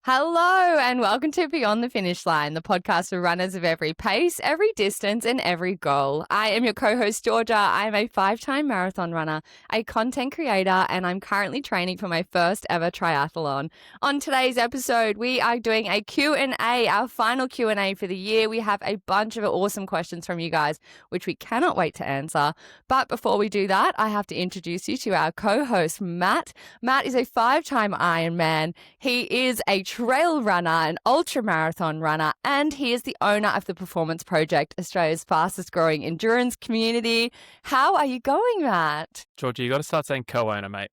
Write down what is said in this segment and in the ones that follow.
Hello and welcome to Beyond the Finish Line, the podcast for runners of every pace, every distance and every goal. I am your co-host, Georgia. I am a 5-time marathon runner, a content creator, and I'm currently training for my first ever triathlon. On today's episode, we are doing a Q&A, our final Q&A for the year. We have a bunch of awesome questions from you guys, which we cannot wait to answer. But before we do that, I have to introduce you to our co-host, Matt. Matt is a 5-time Ironman. He is a trail runner, an ultra marathon runner, and he is the owner of the Performance Project, Australia's fastest growing endurance community. How are you going, Matt? Georgia, you got to start saying co-owner, mate.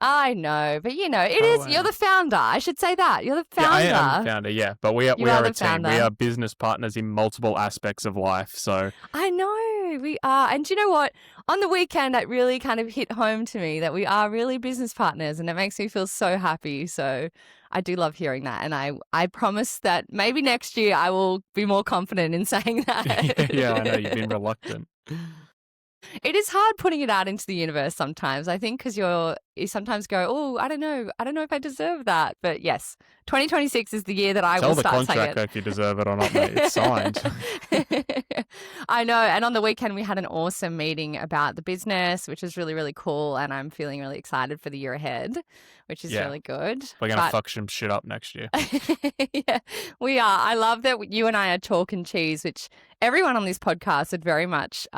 I know, but you know, you're the founder. I should say that. You're the founder. Yeah, I am the founder, yeah. But we are a team. Founder. We are business partners in multiple aspects of life. So I know we are. And do you know what? On the weekend, it really kind of hit home to me that we are really business partners, and it makes me feel so happy. So I do love hearing that. And I promise that maybe next year I will be more confident in saying that. yeah, I know you've been reluctant. It is hard putting it out into the universe sometimes, I think, because you sometimes go, oh, I don't know if I deserve that. But yes, 2026 is the year that I will start saying it. Tell the contract if you deserve it or not, mate. It's signed. I know. And on the weekend, we had an awesome meeting about the business, which is really, really cool. And I'm feeling really excited for the year ahead, which is really good. We're going to fuck some shit up next year. Yeah, we are. I love that you and I are chalk and cheese, which everyone on this podcast would very much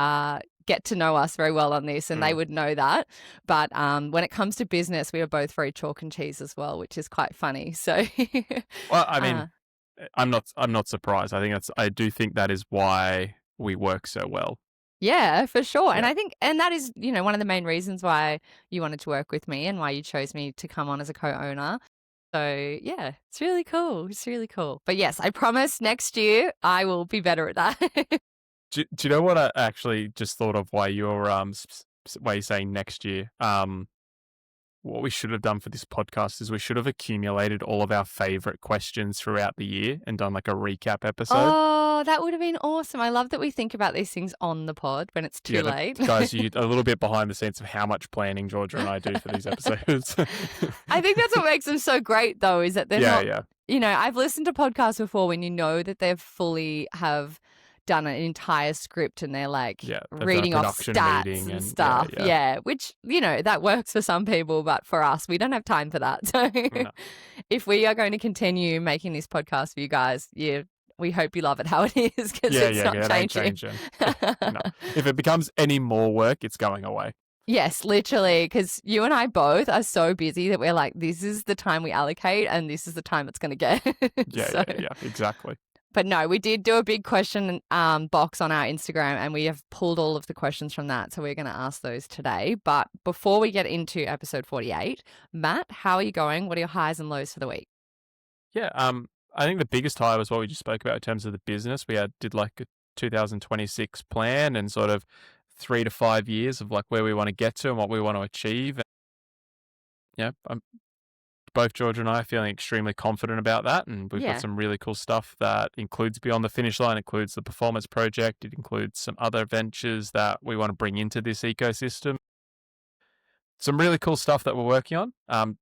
get to know us very well on this, and they would know that. But when it comes to business, we are both very chalk and cheese as well, which is quite funny. So, well, I mean, I'm not surprised. I do think that is why we work so well. Yeah, for sure. Yeah. And that is, one of the main reasons why you wanted to work with me and why you chose me to come on as a co-owner. So yeah, it's really cool. It's really cool. But yes, I promise next year I will be better at that. Do you know what I actually just thought of why you're saying next year? What we should have done for this podcast is we should have accumulated all of our favorite questions throughout the year and done like a recap episode. Oh, that would have been awesome. I love that we think about these things on the pod when it's too late. Guys, you're a little bit behind the scenes of how much planning Georgia and I do for these episodes. I think that's what makes them so great, though, is that they're not. Yeah. I've listened to podcasts before when you know that they've fully have done an entire script and they're like reading off stats and stuff. Yeah, which, that works for some people, but for us, we don't have time for that. So if we are going to continue making this podcast for you guys, we hope you love it how it is, because it's not changing. No. If it becomes any more work, it's going away. Yes, literally, because you and I both are so busy that we're like, this is the time we allocate and this is the time it's going to get. Yeah, exactly. But no, we did do a big question box on our Instagram, and we have pulled all of the questions from that. So we're going to ask those today. But before we get into episode 48, Matt, how are you going? What are your highs and lows for the week? Yeah, I think the biggest high was what we just spoke about in terms of the business. We did like a 2026 plan and sort of 3 to 5 years of like where we want to get to and what we want to achieve. Both Georgia and I are feeling extremely confident about that, and we've got some really cool stuff that includes Beyond the Finish Line, includes the Performance Project, it includes some other ventures that we want to bring into this ecosystem. Some really cool stuff that we're working on. And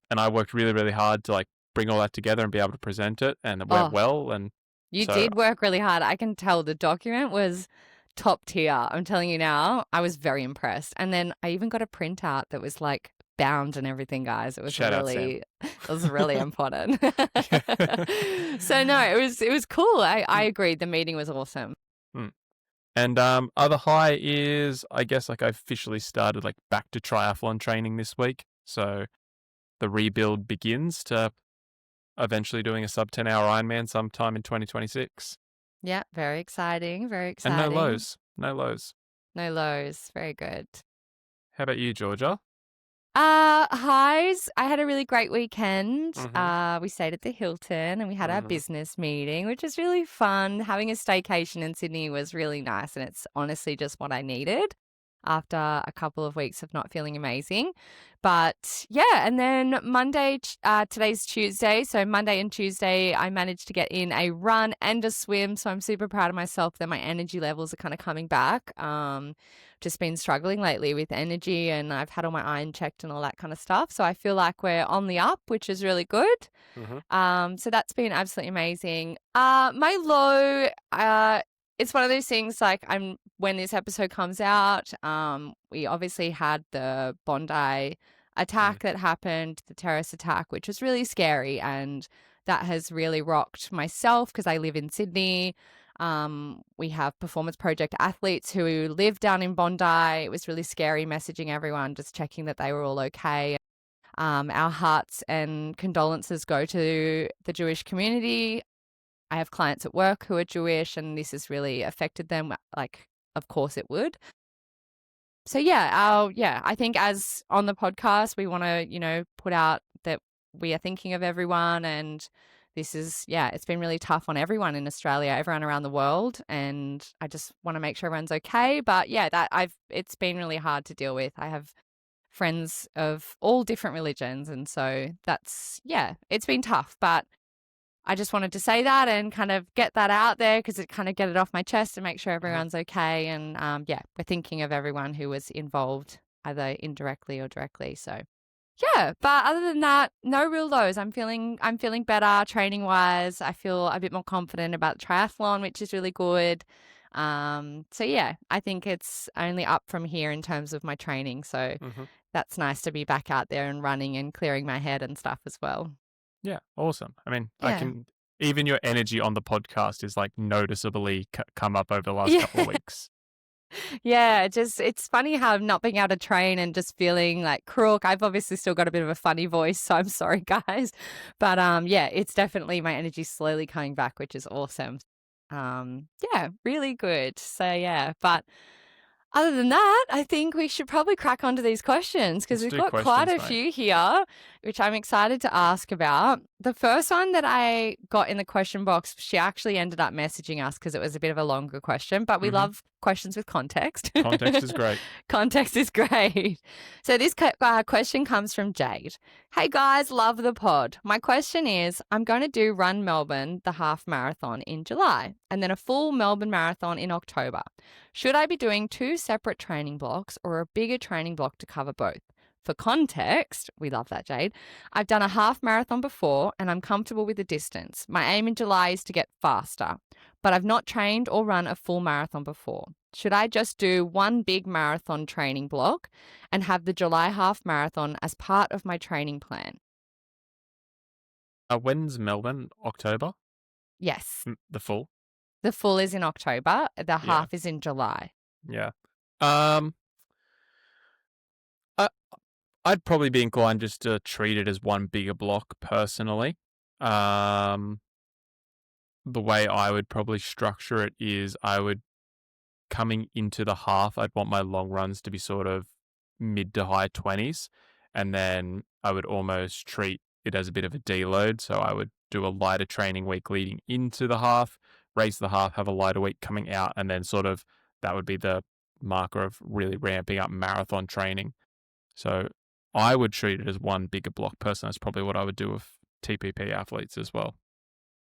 I worked really, really hard to like bring all that together and be able to present it, and it went well. And you did work really hard. I can tell the document was top tier. I'm telling you now, I was very impressed. And then I even got a printout that was like bound and everything, guys. It was really important. So no, it was cool. I agreed. The meeting was awesome. And other high is, I guess, like I officially started like back to triathlon training this week. So the rebuild begins to eventually doing a sub 10-hour Ironman sometime in 2026. Yeah, very exciting. Very exciting. And no lows. Very good. How about you, Georgia? Highs. I had a really great weekend. We stayed at the Hilton and we had our business meeting, which was really fun. Having a staycation in Sydney was really nice, and it's honestly just what I needed. after a couple of weeks of not feeling amazing. But yeah, and then Monday, today's Tuesday. So Monday and Tuesday, I managed to get in a run and a swim. So I'm super proud of myself that my energy levels are kind of coming back. Just been struggling lately with energy, and I've had all my iron checked and all that kind of stuff. So I feel like we're on the up, which is really good. So that's been absolutely amazing. My low, it's one of those things like when this episode comes out, we obviously had the Bondi attack that happened, the terrorist attack, which was really scary, and that has really rocked myself because I live in Sydney. We have Performance Project athletes who live down in Bondi. It was really scary messaging everyone, just checking that they were all okay. Our hearts and condolences go to the Jewish community. I have clients at work who are Jewish, and this has really affected them. Like, of course it would. So I think as on the podcast, we want to, put out that we are thinking of everyone, and this is, it's been really tough on everyone in Australia, everyone around the world, and I just want to make sure everyone's okay. But it's been really hard to deal with. I have friends of all different religions, and so it's been tough, but I just wanted to say that and kind of get that out there because it kind of get it off my chest and make sure everyone's okay. And we're thinking of everyone who was involved either indirectly or directly. So but other than that, no real lows. I'm feeling better training wise. I feel a bit more confident about triathlon, which is really good. I think it's only up from here in terms of my training. So that's nice to be back out there and running and clearing my head and stuff as well. Yeah, awesome. I mean, even your energy on the podcast is like noticeably come up over the last couple of weeks. Yeah, it's funny how not being able to train and just feeling like crook. I've obviously still got a bit of a funny voice, so I'm sorry, guys. But it's definitely my energy slowly coming back, which is awesome. Really good. So but other than that, I think we should probably crack onto these questions because we've got quite a few here, which I'm excited to ask about. The first one that I got in the question box, she actually ended up messaging us because it was a bit of a longer question, but we love questions with context. Context is great. Context is great. So this question comes from Jade. Hey guys, love the pod. My question is, I'm going to do Run Melbourne, the half marathon in July, and then a full Melbourne marathon in October. Should I be doing 2 separate training blocks or a bigger training block to cover both? For context, we love that, Jade. I've done a half marathon before and I'm comfortable with the distance. My aim in July is to get faster, but I've not trained or run a full marathon before. Should I just do one big marathon training block and have the July half marathon as part of my training plan? When's Melbourne? October? Yes. The full? The full is in October. The half is in July. Yeah. I'd probably be inclined just to treat it as one bigger block personally. The way I would probably structure it is coming into the half, I'd want my long runs to be sort of mid to high 20s. And then I would almost treat it as a bit of a deload. So I would do a lighter training week leading into the half, race the half, have a lighter week coming out. And then sort of that would be the marker of really ramping up marathon training. So I would treat it as one bigger block person. That's probably what I would do with TPP athletes as well.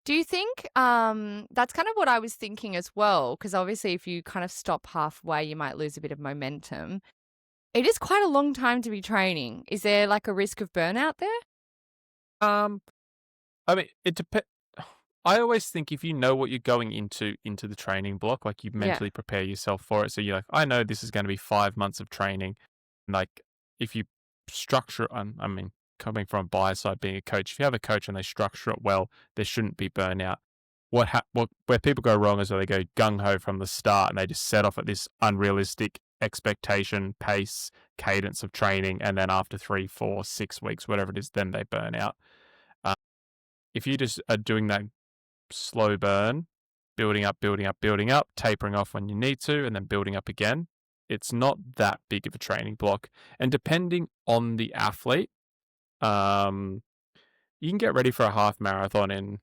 Do you think that's kind of what I was thinking as well? Because obviously if you kind of stop halfway, you might lose a bit of momentum. It is quite a long time to be training. Is there like a risk of burnout there? I mean, it depends. I always think if you know what you're going into the training block, like you mentally prepare yourself for it. So you're like, I know this is going to be 5 months of training. Like if you structure, I mean, coming from a bias side, being a coach, if you have a coach and they structure it well, there shouldn't be burnout. Where people go wrong is where they go gung-ho from the start and they just set off at this unrealistic expectation, pace, cadence of training, and then after 3, 4, 6 weeks, whatever it is, then they burn out. If you just are doing that slow burn, building up, tapering off when you need to, and then building up again, it's not that big of a training block. And depending on the athlete, you can get ready for a half marathon in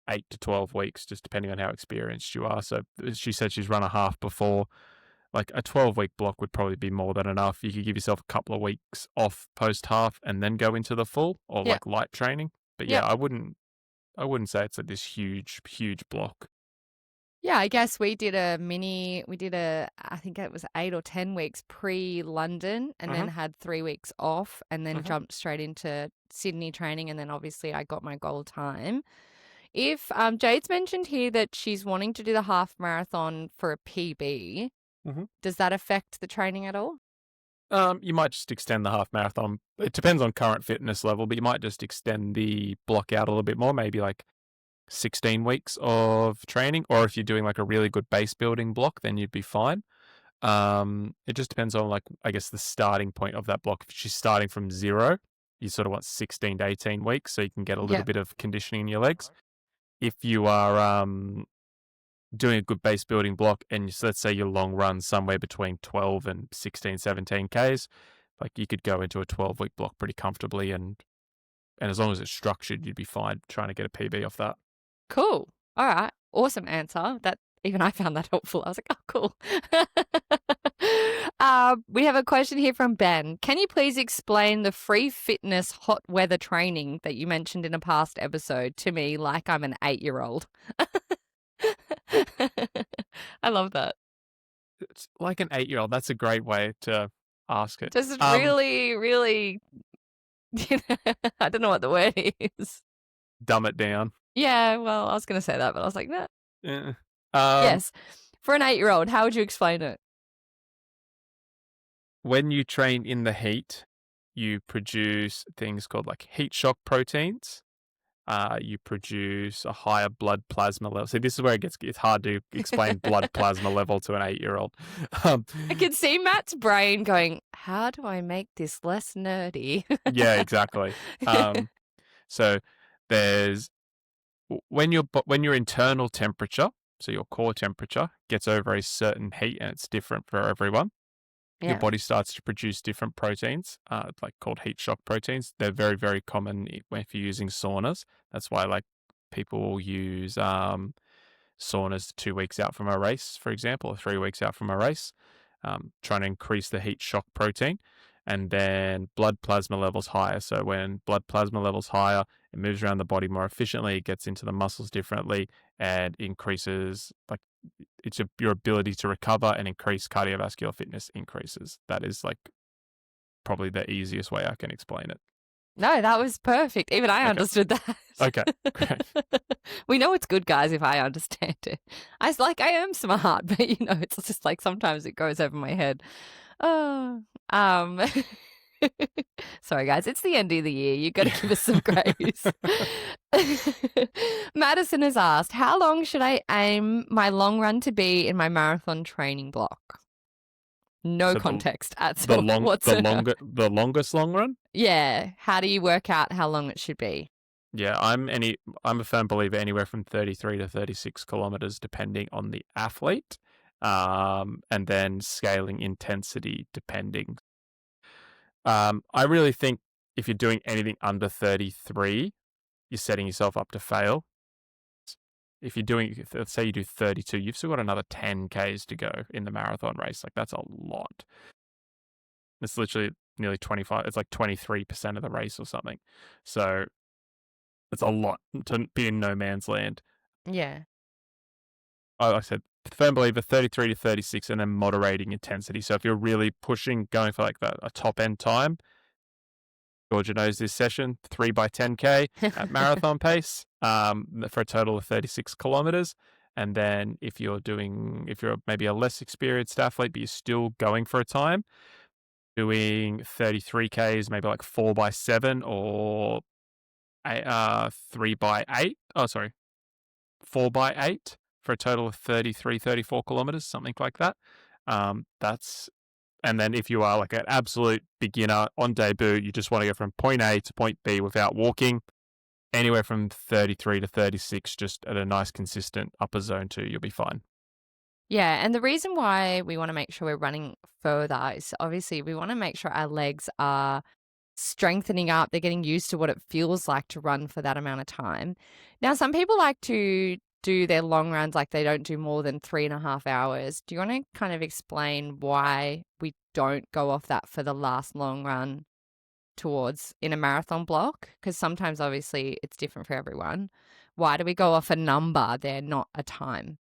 8 to 12 weeks, just depending on how experienced you are. So she said she's run a half before. like a 12-week block would probably be more than enough. You could give yourself a couple of weeks off post half and then go into the full or Yeah. like light training. But yeah, I wouldn't say it's like this huge block. Yeah, I guess we did I think it was 8 or 10 weeks pre-London and then had 3 weeks off and then jumped straight into Sydney training. And then obviously I got my goal time. If Jade's mentioned here that she's wanting to do the half marathon for a PB, does that affect the training at all? You might just extend the half marathon. It depends on current fitness level, but you might just extend the block out a little bit more, maybe like 16 weeks of training. Or if you're doing like a really good base building block, then you'd be fine. It just depends on, like, I guess the starting point of that block. If she's starting from 0, you sort of want 16 to 18 weeks so you can get a little bit of conditioning in your legs. If you are doing a good base building block and let's say your long run somewhere between 12 and 16, 17 Ks, like you could go into a 12-week block pretty comfortably and as long as it's structured, you'd be fine trying to get a PB off that. Cool. All right. Awesome answer. That even I found that helpful. I was like, oh, cool. We have a question here from Ben. Can you please explain the free fitness hot weather training that you mentioned in a past episode to me like I'm an 8-year-old? I love that. It's like an 8-year-old. That's a great way to ask it. Just really, really, I don't know what the word is. Dumb it down. Yeah, well, I was going to say that, but I was like, nah. Yeah. Yes. For an 8-year-old, how would you explain it? When you train in the heat, you produce things called like heat shock proteins. You produce a higher blood plasma level. See, this is where it's hard to explain blood plasma level to an 8-year-old. I can see Matt's brain going, how do I make this less nerdy? Yeah, exactly. So there's when your internal temperature, so your core temperature, gets over a certain heat, and it's different for everyone. Yeah. Your body starts to produce different proteins, like called heat shock proteins. They're very, very common if you're using saunas. That's why like people will use saunas 2 weeks out from a race, for example, or 3 weeks out from a race, trying to increase the heat shock protein. And then blood plasma levels higher. So when blood plasma levels higher, it moves around the body more efficiently. It gets into the muscles differently and increases like your ability to recover and increase cardiovascular fitness increases. That is like probably the easiest way I can explain it. No, that was perfect. Even I understood that. Okay, great. We know it's good, guys, if I understand it. I am smart, but it's just like sometimes it goes over my head. Oh, sorry, guys. It's the end of the year. You got to give us some grace. Madison has asked, how long should I aim my long run to be in my marathon training block? No context at all. The longest long run? Yeah. How do you work out how long it should be? Yeah, I'm a firm believer anywhere from 33 to 36 kilometers, depending on the athlete, and then scaling intensity depending. I really think if you're doing anything under 33, you're setting yourself up to fail. If you're doing, let's say you do 32, you've still got another 10 Ks to go in the marathon race. Like that's a lot. It's literally nearly 25. It's like 23% of the race or something. So it's a lot to be in no man's land. Yeah. I said, firm believer 33 to 36 and then moderating intensity. So if you're really pushing, going for like a top end time, Georgia knows this session, 3 by 10K at marathon pace for a total of 36 kilometers. And then if you're maybe a less experienced athlete, but you're still going for a time, doing 33Ks, maybe like 4 by 7 or 3 by 8. Oh, sorry, 4 by 8 for a total of 33, 34 kilometers, something like that. And then if you are like an absolute beginner on debut, you just want to go from point A to point B without walking, anywhere from 33 to 36, just at a nice consistent upper zone 2, you'll be fine. Yeah, and the reason why we want to make sure we're running further is obviously we want to make sure our legs are strengthening up. They're getting used to what it feels like to run for that amount of time. Now, some people like to do their long runs, like they don't do more than 3.5 hours. Do you want to kind of explain why we don't go off that for the last long run towards in a marathon block? Because sometimes obviously it's different for everyone. Why do we go off a number there, not a time?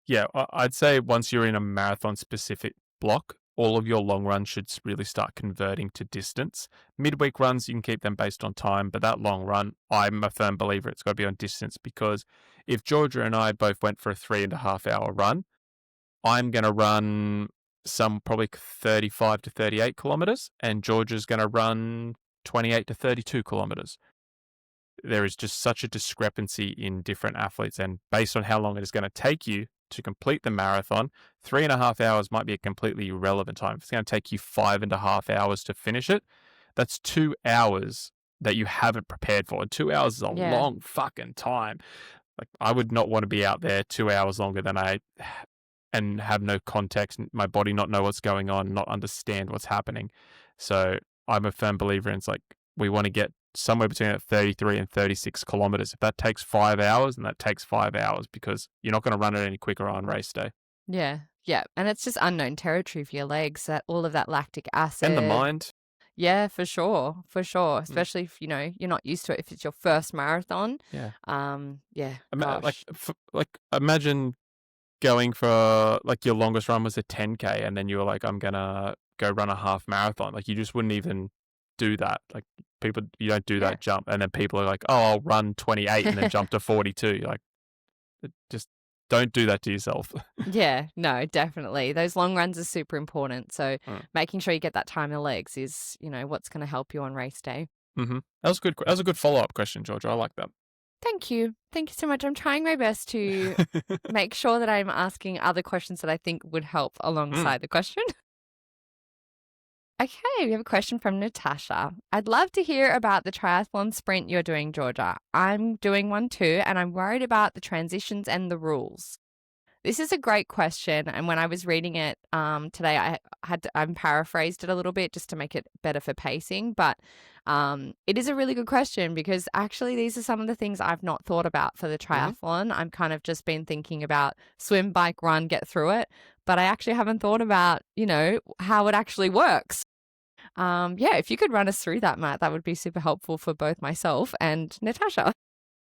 Yeah, I'd say once you're in a marathon specific block, all of your long runs should really start converting to distance. Midweek runs, you can keep them based on time, but that long run, I'm a firm believer it's got to be on distance, because if Georgia and I both went for a 3.5 hour run, I'm going to run some probably 35 to 38 kilometers, and Georgia's going to run 28 to 32 kilometers. There is just such a discrepancy in different athletes, and based on how long it is going to take you to complete the marathon, 3.5 hours might be a completely irrelevant time. If it's going to take you 5.5 hours to finish it, that's 2 hours that you haven't prepared for. And 2 hours is a long fucking time. Like, I would not want to be out there 2 hours longer than and have no context, my body not know what's going on, not understand what's happening. So I'm a firm believer in, it's like, we want to get somewhere between 33 and 36 kilometers. If that takes 5 hours, then that takes 5 hours, because you're not going to run it any quicker on race day. Yeah. Yeah. And it's just unknown territory for your legs, that all of that lactic acid. And the mind. Yeah, for sure. For sure. Especially if, you're not used to it, if it's your first marathon. Yeah. Yeah. Like imagine going for, like, your longest run was a 10K, and then you were like, I'm going to go run a half marathon. Like, you just wouldn't even do that. Like, people, you don't do that jump. And then people are like, oh, I'll run 28 and then jump to 42. You're like, just don't do that to yourself. Yeah, no, definitely. Those long runs are super important. So making sure you get that time in the legs is, what's going to help you on race day. Mm-hmm. That was good. That was a good follow-up question, Georgia. I like that. Thank you. Thank you so much. I'm trying my best to make sure that I'm asking other questions that I think would help alongside the question. Okay, we have a question from Natasha. I'd love to hear about the triathlon sprint you're doing, Georgia. I'm doing one too, and I'm worried about the transitions and the rules. This is a great question, and when I was reading it today, I paraphrased it a little bit just to make it better for pacing. But it is a really good question, because actually these are some of the things I've not thought about for the triathlon. I'm kind of just been thinking about swim, bike, run, get through it, but I actually haven't thought about how it actually works. If you could run us through that, Matt, that would be super helpful for both myself and Natasha.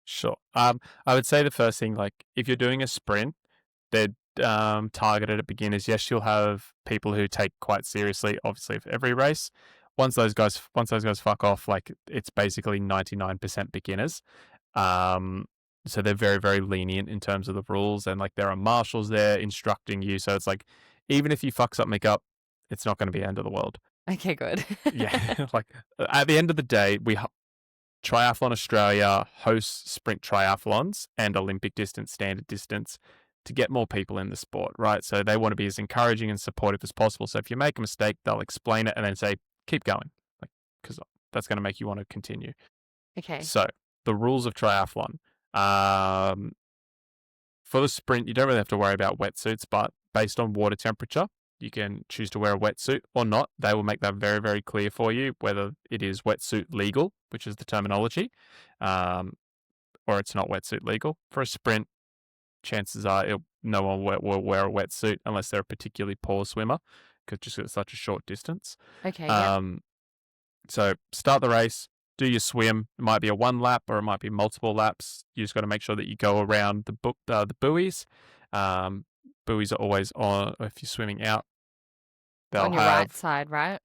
Sure. I would say the first thing, like, if you're doing a sprint, they're targeted at beginners. Yes, you'll have people who take quite seriously, obviously, for every race. Once those guys fuck off, like, it's basically 99% beginners. So they're very, very lenient in terms of the rules, and, like, there are marshals there instructing you. So it's like, even if you fuck something up, it's not going to be the end of the world. Okay, good. Yeah, like, at the end of the day, Triathlon Australia hosts sprint triathlons and Olympic distance, standard distance, to get more people in the sport, right? So they want to be as encouraging and supportive as possible. So if you make a mistake, they'll explain it and then say, keep going, like, because that's going to make you want to continue. Okay. So the rules of triathlon. For the sprint, you don't really have to worry about wetsuits, but based on water temperature, you can choose to wear a wetsuit or not. They will make that very, very clear for you, whether it is wetsuit legal, which is the terminology, or it's not wetsuit legal. For a sprint, chances are no one will wear a wetsuit unless they're a particularly poor swimmer, because it's such a short distance. Okay. So start the race, do your swim. It might be a 1 lap or it might be multiple laps. You just got to make sure that you go around the buoys. Buoys are always on if you're swimming out. On your right side, right?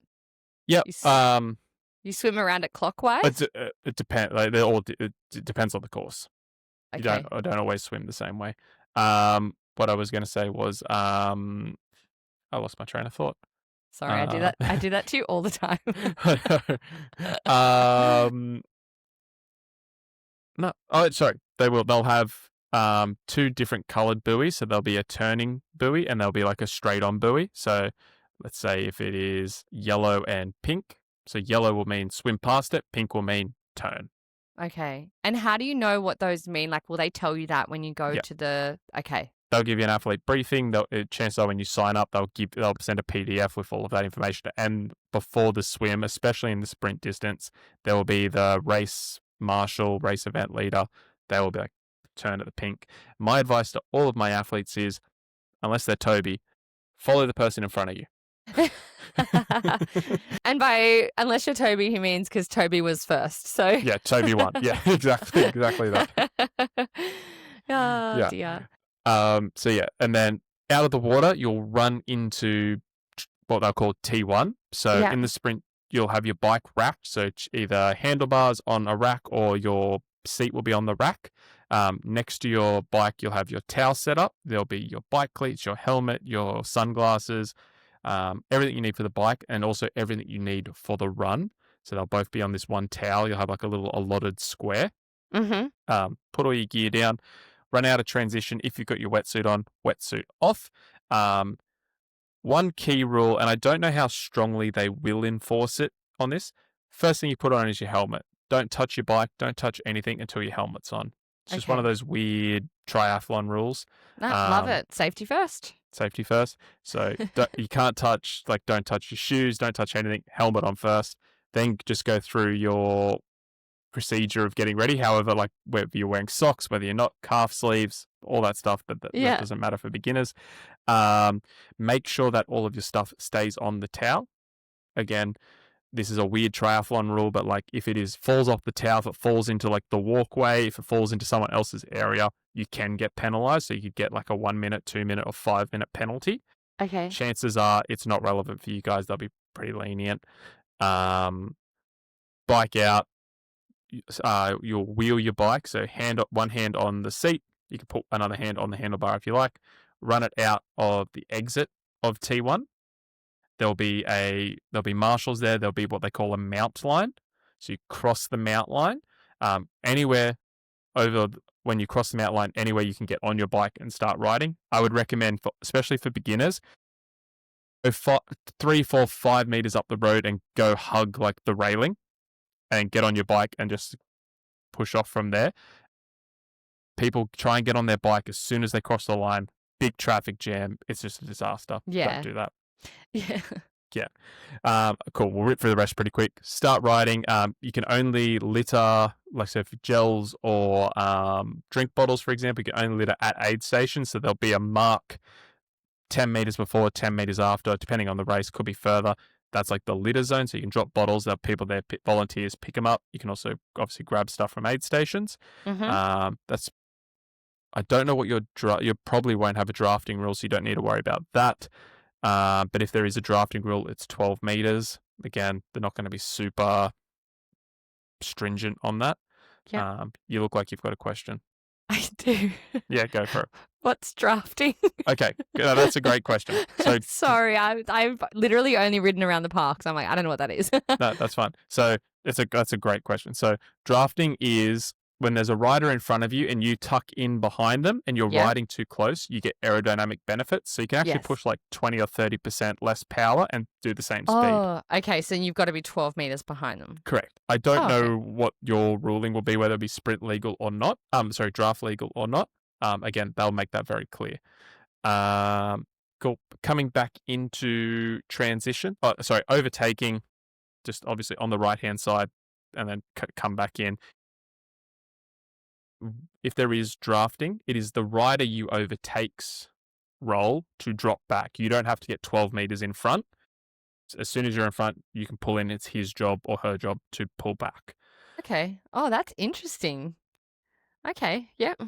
Yep. You swim around it clockwise? It depends. Like, it depends on the course. Okay. I don't always swim the same way. What I was going to say was, I lost my train of thought. Sorry, I do that. I do that to you all the time. No. Oh, sorry. They'll have 2 different colored buoys. So there'll be a turning buoy and there'll be like a straight on buoy. So let's say if it is yellow and pink. So yellow will mean swim past it. Pink will mean turn. Okay. And how do you know what those mean? Like, will they tell you that when you go to the... Okay. They'll give you an athlete briefing. Chances are when you sign up, they'll send a PDF with all of that information. And before the swim, especially in the sprint distance, there will be the race marshal, race event leader. They will be like, turn at the pink. My advice to all of my athletes is, unless they're Toby, follow the person in front of you. And by unless you're Toby, he means because Toby was first. So yeah, Toby won. Yeah, exactly that. Oh dear. So yeah, and then out of the water, you'll run into what they'll call T1. So in the sprint, you'll have your bike racked. So either handlebars on a rack or your seat will be on the rack. Next to your bike, you'll have your towel set up. There'll be your bike cleats, your helmet, your sunglasses, everything you need for the bike, and also everything you need for the run. So they'll both be on this one towel. You'll have like a little allotted square. Mm-hmm. Put all your gear down. Run out of transition. If you've got your wetsuit on, wetsuit off. One key rule, and I don't know how strongly they will enforce it on this. First thing you put on is your helmet. Don't touch your bike. Don't touch anything until your helmet's on. It's just one of those weird triathlon rules. Love it. Safety first. Safety first. So you can't touch, don't touch your shoes. Don't touch anything. Helmet on first. Then just go through your procedure of getting ready. However, whether you're wearing socks, whether you're not, calf sleeves, all that stuff, that doesn't matter for beginners. Make sure that all of your stuff stays on the towel. Again, this is a weird triathlon rule, but if it falls off the towel, if it falls into the walkway, if it falls into someone else's area, you can get penalized. So you could get a 1 minute, 2 minute, or 5 minute penalty. Okay. Chances are it's not relevant for you guys. They'll be pretty lenient. Bike out. You'll wheel your bike. So one hand on the seat. You can put another hand on the handlebar if you like. Run it out of the exit of T1. There'll be marshals there. There'll be what they call a mount line. So you cross the mount line. Anywhere when you cross the mount line, anywhere you can get on your bike and start riding. I would recommend, especially for beginners, go 3, 4, 5 meters up the road and go hug the railing and get on your bike and just push off from there. People try and get on their bike as soon as they cross the line. Big traffic jam. It's just a disaster. Yeah. Don't do that. Yeah. Yeah. Cool. We'll rip through the rest pretty quick. Start riding. You can only litter, for gels or drink bottles, for example, you can only litter at aid stations. So there'll be a mark 10 meters before, 10 meters after, depending on the race, could be further. That's the litter zone. So you can drop bottles. There are people there, volunteers, pick them up. You can also obviously grab stuff from aid stations. Mm-hmm. I don't know what you probably won't have a drafting rule, so you don't need to worry about that. But if there is a drafting rule, it's 12 meters. Again, they're not going to be super stringent on that. Yeah. You look like you've got a question. I do. Yeah, go for it. What's drafting? Okay, that's a great question. So sorry, I've literally only ridden around the park, so I'm I don't know what that is. No, that's fine. So that's a great question. So drafting is when there's a rider in front of you and you tuck in behind them and you're riding too close, you get aerodynamic benefits. So you can actually push 20 or 30% less power and do the same speed. Oh, okay. So you've got to be 12 meters behind them. Correct. I don't know what your ruling will be, whether it be sprint legal or not. Draft legal or not. Again, they'll make that very clear. Cool. Coming back into transition. Overtaking, just obviously on the right-hand side and then come back in. If there is drafting, it is the rider you overtake's role to drop back. You don't have to get 12 meters in front. As soon as you're in front, you can pull in. It's his job or her job to pull back. Okay. Oh, that's interesting. Okay. Yep.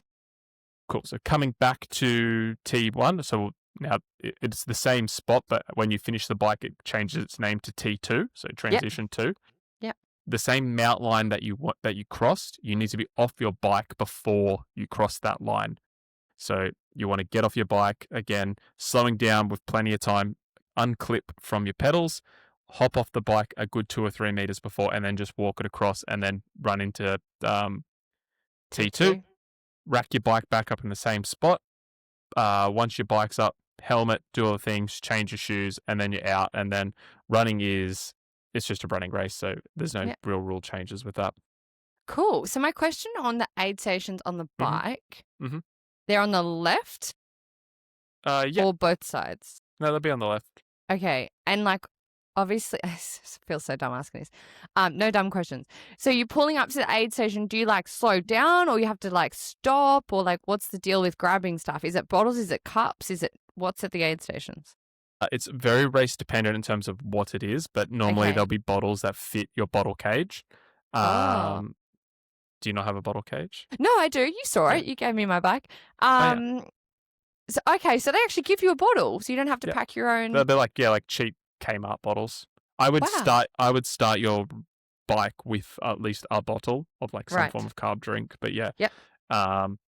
Cool. So coming back to T1. So now it's the same spot, but when you finish the bike, it changes its name to T2. So transition 2. Yep. The same mount line that you crossed, you need to be off your bike before you cross that line. So you want to get off your bike, again, slowing down with plenty of time, unclip from your pedals, hop off the bike a good 2 or 3 meters before, and then just walk it across and then run into T2. Rack your bike back up in the same spot. Once your bike's up, helmet, do all the things, change your shoes, and then you're out. And then running it's just a running race, so there's no real rule changes with that. Cool. So my question on the aid stations on the bike, they're on the left or both sides? No, they'll be on the left. Okay. And obviously, I feel so dumb asking this. No dumb questions. So you're pulling up to the aid station. Do you like slow down, or you have to like stop, or like what's the deal with grabbing stuff? Is it bottles? Is it cups? Is it what's at the aid stations? It's very race dependent in terms of what it is, but normally Okay. there'll be bottles that fit your bottle cage. Oh. Do you not have a bottle cage? No, I do. You saw Yeah. it. You gave me my bike. Oh, yeah. So okay, so they actually give you a bottle, so you don't have to Yeah. pack your own. They're like cheap Kmart bottles. Wow. I would start your bike with at least a bottle of like some Right. form of carb drink. But yeah, Yep. um,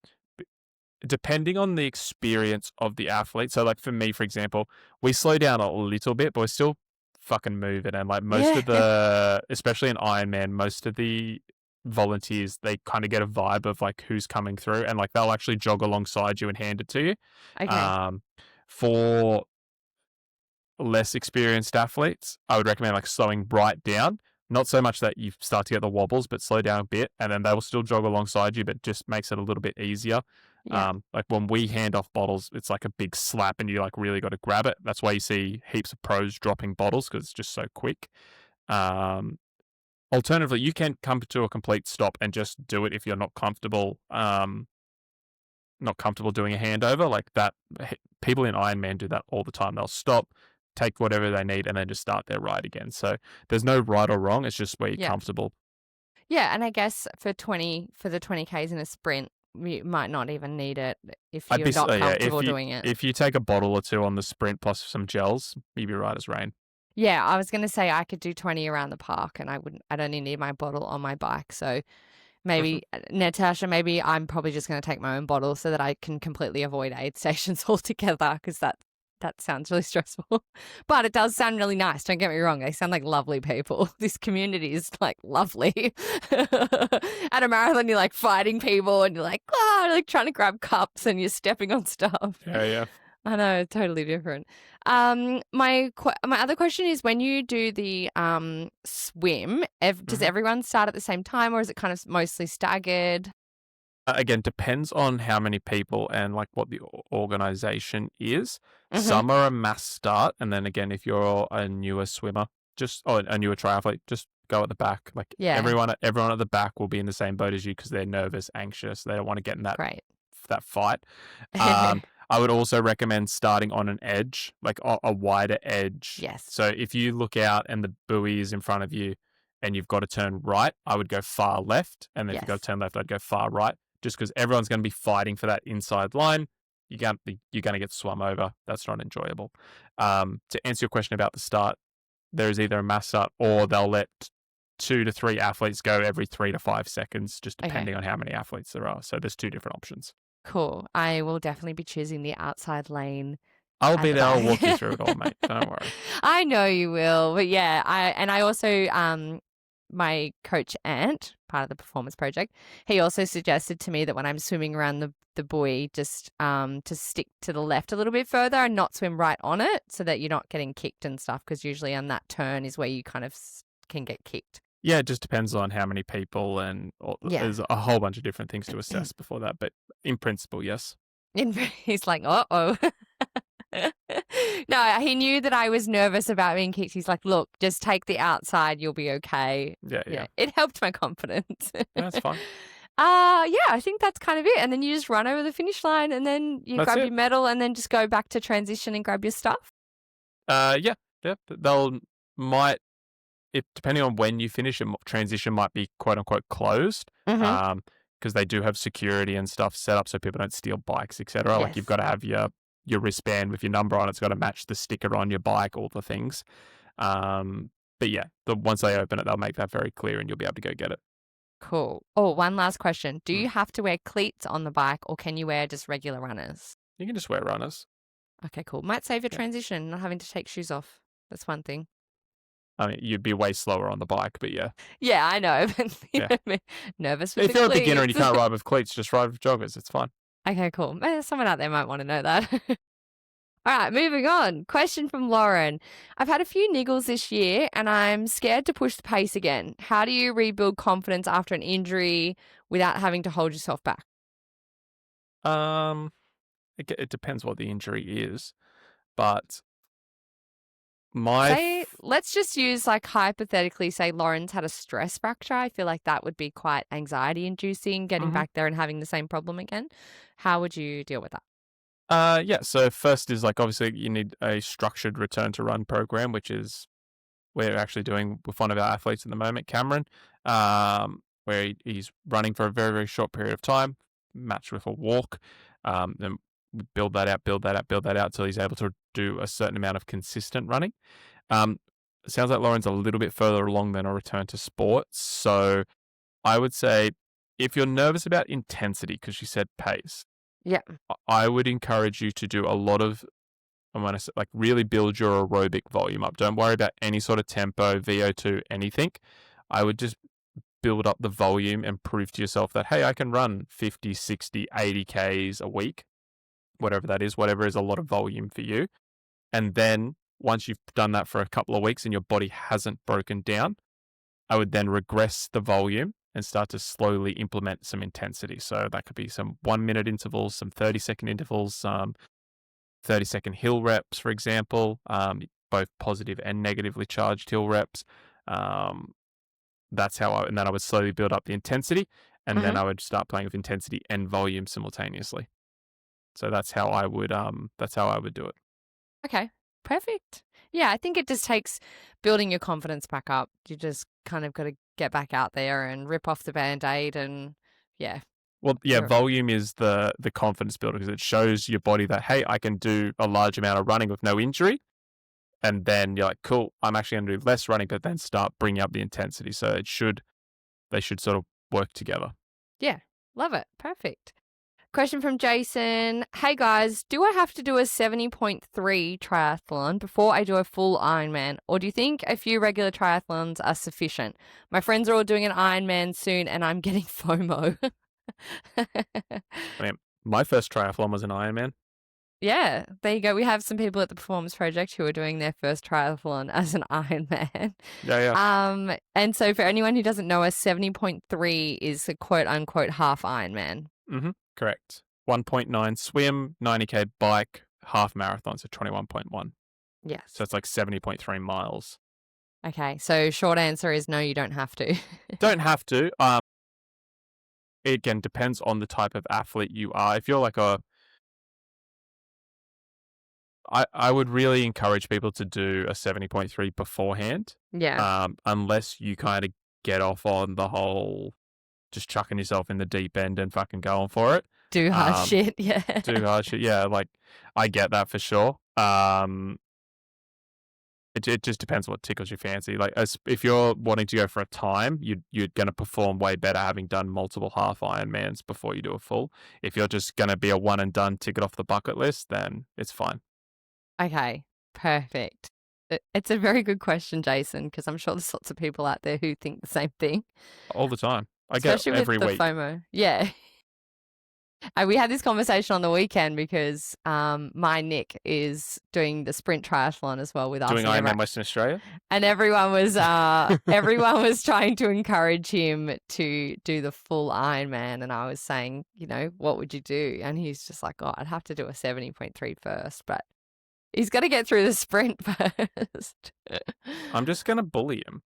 depending on the experience of the athlete. So like for me, for example, we slow down a little bit, but we're still fucking moving. And like most Yeah. of the, especially in Ironman, most of the volunteers, they kind of get a vibe of like who's coming through, and like they'll actually jog alongside you and hand it to you. Okay. Um, for less experienced athletes, I would recommend like slowing right down. Not so much that you start to get the wobbles, but slow down a bit, and then they will still jog alongside you, but just makes it a little bit easier. Yeah. Like when we hand off bottles, it's like a big slap, and you like really got to grab it. That's why you see heaps of pros dropping bottles because it's just so quick. Alternatively, you can come to a complete stop and just do it if you're not comfortable. Not comfortable doing a handover like that. People in Ironman do that all the time. They'll stop, take whatever they need, and then just start their ride again. So there's no right or wrong. It's just where you're Yeah. comfortable. Yeah, and I guess for the 20Ks in a sprint, you might not even need it if you're not comfortable doing it. If you take a bottle or two on the sprint plus some gels, you'd be right as rain. Yeah, I was going to say I could do 20 around the park, and I'd only need my bottle on my bike. So maybe Natasha, maybe I'm probably just going to take my own bottle so that I can completely avoid aid stations altogether, because that sounds really stressful. But it does sound really nice. Don't get me wrong. They sound like lovely people. This community is like lovely. At a marathon, you're like fighting people and you're like trying to grab cups and you're stepping on stuff. Yeah. I know, totally different. My other question is, when you do the swim, does everyone start at the same time, or is it kind of mostly staggered? Again, depends on how many people and like what the organization is. Some are a mass start, and then again, if you're a newer swimmer, a newer triathlete, just go at the back. Like everyone at the back will be in the same boat as you because they're nervous, anxious. They don't want to get in that fight. I would also recommend starting on an edge, like a wider edge. Yes. So if you look out and the buoy is in front of you and you've got to turn right, I would go far left. And then if you've got to turn left, I'd go far right, just because everyone's going to be fighting for that inside line. You're going to get swum over. That's not enjoyable. To answer your question about the start, there is either a mass start or they'll let 2 to 3 athletes go every 3 to 5 seconds, just depending on how many athletes there are. So there's 2 different options. Cool. I will definitely be choosing the outside lane. I'll be there. I'll walk you through it all, mate. Don't worry. I know you will. But yeah, I also, my coach Ant, part of the performance project, he also suggested to me that when I'm swimming around the buoy, just to stick to the left a little bit further and not swim right on it, so that you're not getting kicked and stuff, because usually on that turn is where you kind of can get kicked. Yeah, it just depends on how many people and there's a whole bunch of different things to assess before that. But in principle, yes. He's like, uh-oh. No, he knew that I was nervous about being kicked. He's like, look, just take the outside. You'll be okay. Yeah. It helped my confidence. That's fine. I think that's kind of it. And then you just run over the finish line, and then you grab your medal, and then just go back to transition and grab your stuff. Yeah. Depending on when you finish, transition might be quote unquote closed. Because they do have security and stuff set up so people don't steal bikes, etc. Yes. Like you've got to have your wristband with your number on. It's got to match the sticker on your bike, all the things. But yeah, once they open it, they'll make that very clear, and you'll be able to go get it. Cool. Oh, one last question. Do you have to wear cleats on the bike, or can you wear just regular runners? You can just wear runners. Okay, cool. Might save your transition, not having to take shoes off. That's one thing. I mean, you'd be way slower on the bike, but yeah. Yeah, I know. But nervous with if you're a beginner and you can't ride with cleats, just ride with joggers. It's fine. Okay, cool. Someone out there might want to know that. All right, moving on. Question from Lauren. I've had a few niggles this year and I'm scared to push the pace again. How do you rebuild confidence after an injury without having to hold yourself back? It depends what the injury is, but Let's just use like hypothetically, say Lauren's had a stress fracture. I feel like that would be quite anxiety inducing, getting back there and having the same problem again. How would you deal with that? Yeah. So first is like obviously you need a structured return to run program, which is we're actually doing with one of our athletes at the moment, Cameron, where he's running for a very, very short period of time, matched with a walk. Then build that out till he's able to do a certain amount of consistent running. It sounds like Lauren's a little bit further along than a return to sport. So I would say if you're nervous about intensity, because she said pace, Yeah. I would encourage you to do a lot of, I'm going to say, like really build your aerobic volume up. Don't worry about any sort of tempo, VO2, anything. I would just build up the volume and prove to yourself that, hey, I can run 50, 60, 80 Ks a week, whatever that is, whatever is a lot of volume for you. And then once you've done that for a couple of weeks and your body hasn't broken down, I would then regress the volume and start to slowly implement some intensity. So that could be some 1 minute intervals, some 30-second intervals, some 30-second hill reps, for example, both positive and negatively charged hill reps. That's how and then I would slowly build up the intensity, and then I would start playing with intensity and volume simultaneously. So that's how I would do it. Okay, perfect. Yeah, I think it just takes building your confidence back up. You just kind of got to get back out there and rip off the Band-Aid and yeah. Well, yeah, volume is the confidence builder because it shows your body that, hey, I can do a large amount of running with no injury. And then you're like, cool, I'm actually going to do less running, but then start bringing up the intensity. So they should sort of work together. Yeah, love it. Perfect. Question from Jason. Hey guys, do I have to do a 70.3 triathlon before I do a full Ironman? Or do you think a few regular triathlons are sufficient? My friends are all doing an Ironman soon and I'm getting FOMO. I mean, my first triathlon was an Ironman. Yeah, there you go. We have some people at the Performance Project who are doing their first triathlon as an Ironman. Yeah. And so for anyone who doesn't know, a 70.3 is a quote unquote half Ironman. Mm-hmm. Correct. 1.9 swim, 90K bike, half marathon, so 21.1. Yes. So it's like 70.3 miles. Okay, so short answer is no, you don't have to. Don't have to. It again depends on the type of athlete you are. If you're like I would really encourage people to do a 70.3 beforehand. Yeah. Unless you kind of get off on the whole just chucking yourself in the deep end and fucking going for it. Do hard shit, yeah. Do hard shit, yeah. Like, I get that for sure. It just depends what tickles your fancy. Like, if you're wanting to go for a time, you're going to perform way better having done multiple half Ironmans before you do a full. If you're just going to be a one and done ticket off the bucket list, then it's fine. Okay, perfect. It's a very good question, Jason, because I'm sure there's lots of people out there who think the same thing. All the time. I Especially get every with the week. FOMO. Yeah. We had this conversation on the weekend because my Nick is doing the sprint triathlon as well with us. Doing Ironman Western Australia? And everyone was trying to encourage him to do the full Ironman. And I was saying, what would you do? And he's just like, oh, I'd have to do a 70.3 first, but he's got to get through the sprint first. I'm just going to bully him.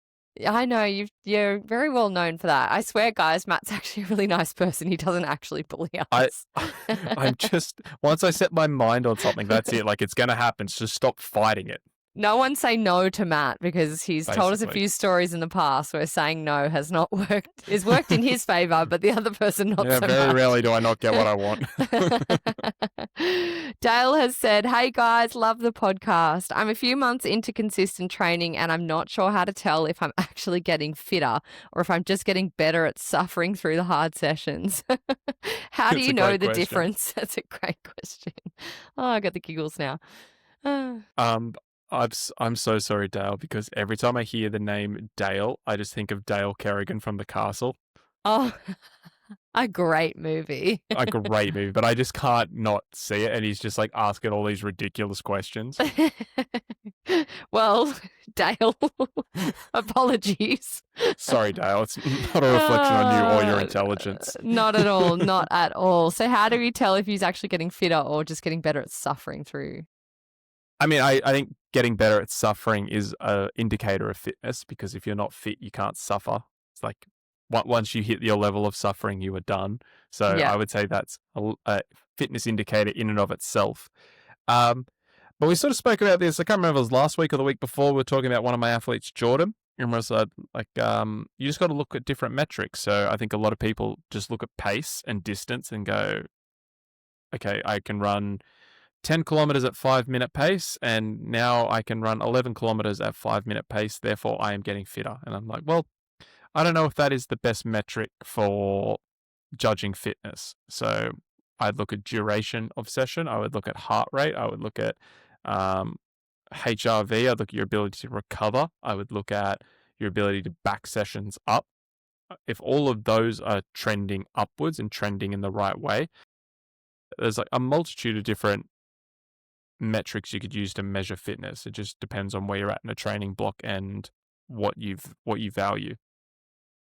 I know, you're very well known for that. I swear, guys, Matt's actually a really nice person. He doesn't actually bully us. I'm just, once I set my mind on something, that's it. Like, it's going to happen. So just stop fighting it. No one say no to Matt because he's told us a few stories in the past where saying no has not worked. It's worked in his favor, but the other person not so much. Very rarely do I not get what I want. Dale has said, hey guys, love the podcast. I'm a few months into consistent training and I'm not sure how to tell if I'm actually getting fitter or if I'm just getting better at suffering through the hard sessions. How do you know the difference? That's a great question. Oh, I got the giggles now. I'm so sorry, Dale, because every time I hear the name Dale, I just think of Dale Kerrigan from The Castle. Oh, a great movie. A great movie, but I just can't not see it. And he's just like asking all these ridiculous questions. Well, Dale, apologies. Sorry, Dale. It's not a reflection on you or your intelligence. Not at all. Not at all. So how do we tell if he's actually getting fitter or just getting better at suffering through? I mean, I think getting better at suffering is an indicator of fitness, because if you're not fit, you can't suffer. It's like once you hit your level of suffering, you are done. So Yeah. I would say that's a fitness indicator in and of itself. But we sort of spoke about this. I can't remember if it was last week or the week before. We were talking about one of my athletes, Jordan. And was like, you just got to look at different metrics. So I think a lot of people just look at pace and distance and go, okay, I can run 10 kilometers at 5-minute pace, and now I can run 11 kilometers at 5-minute pace. Therefore, I am getting fitter. And I'm like, well, I don't know if that is the best metric for judging fitness. So I'd look at duration of session. I would look at heart rate. I would look at HRV. I'd look at your ability to recover. I would look at your ability to back sessions up. If all of those are trending upwards and trending in the right way, there's like a multitude of different metrics you could use to measure fitness. It just depends on where you're at in a training block and what you value.